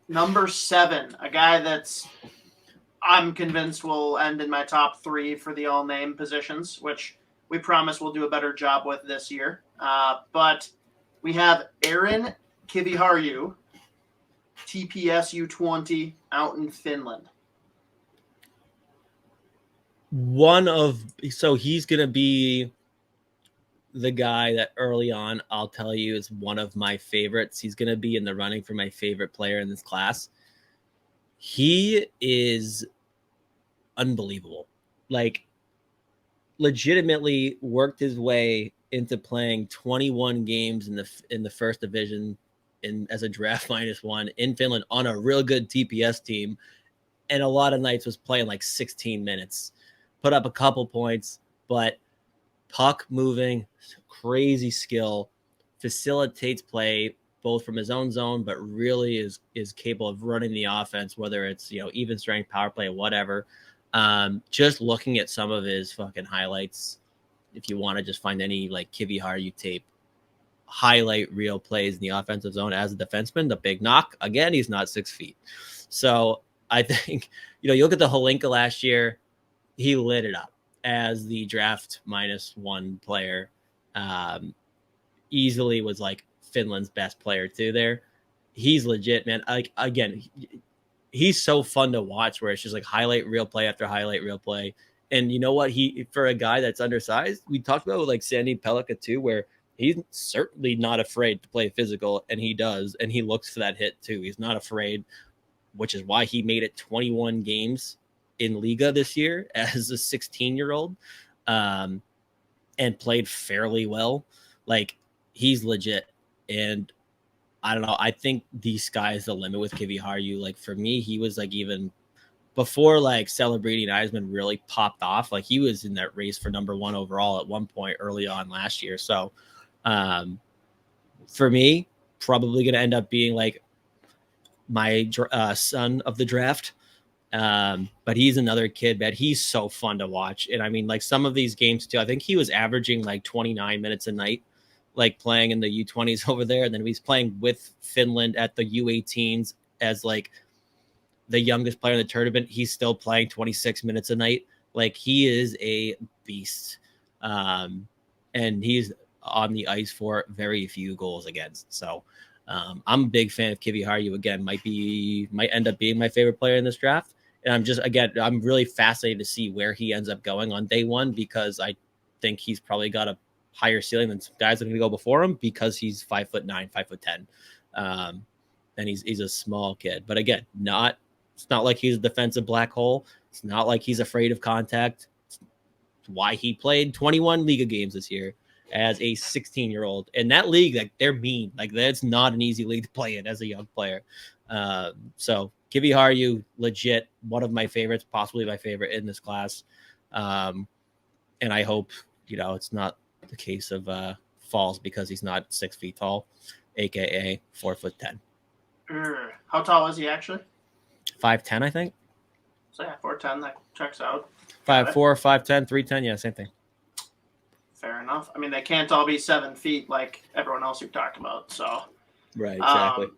Number 7, a guy that's I'm convinced will end in my top 3 for the all-name positions, which we promise we'll do a better job with this year. But we have Aron Kiviharju, TPS U20 out in Finland. So he's going to be the guy that early on, I'll tell you, is one of my favorites. He's going to be in the running for my favorite player in this class. He is unbelievable. Like, legitimately worked his way into playing 21 games in the first division as a draft -1 in Finland on a real good TPS team. And a lot of nights was playing like 16 minutes, put up a couple points, but puck moving, crazy skill, facilitates play both from his own zone, but really is capable of running the offense, whether it's, even strength, power play, whatever. Just looking at some of his fucking highlights, if you want to just find any like Kiviharju tape, highlight real plays in the offensive zone as a defenseman. The big knock, again, he's not 6 feet. So I think, you look at the Holinka last year, he lit it up as the draft -1 player. Easily was like Finland's best player too there. He's legit, man. Like, again, he's so fun to watch where it's just like highlight real play after highlight real play. And you know what? For a guy that's undersized, we talked about with like Sandy Pellikka too, where he's certainly not afraid to play physical, and he does, and he looks for that hit too. He's not afraid, which is why he made it 21 games in Liga this year as a 16-year-old, and played fairly well. Like, he's legit. And I don't know, I think the sky's the limit with Kiviharju. Like, for me, he was like, even before like celebrating Eisman really popped off, like he was in that race for number 1 overall at one point early on last year. So for me, probably going to end up being like my son of the draft. But he's another kid, man. He's so fun to watch. And I mean, like, some of these games too, I think he was averaging like 29 minutes a night, like playing in the U20s over there. And then he's playing with Finland at the U18s as like the youngest player in the tournament. He's still playing 26 minutes a night. Like, he is a beast. And he's on the ice for very few goals against. So I'm a big fan of Kiviharju. Again, might end up being my favorite player in this draft. And I'm really fascinated to see where he ends up going on day one, because I think he's probably got a higher ceiling than some guys that are going to go before him, because he's 5'9", 5'10", and he's a small kid. But again, it's not like he's a defensive black hole. It's not like he's afraid of contact. It's why he played 21 Liga games this year as a 16-year-old. And that league, like, they're mean. Like, that's not an easy league to play in as a young player. So Kiviharju, legit, one of my favorites, possibly my favorite in this class. And I hope, it's not the case of falls because he's not 6 feet tall, aka 4'10". How tall is he actually? 5'10", I think. So yeah, 4'10", that checks out. 5'4", 5'10", 3'10", yeah, same thing. Fair enough. I mean, they can't all be 7 feet like everyone else you've talked about. So right, exactly.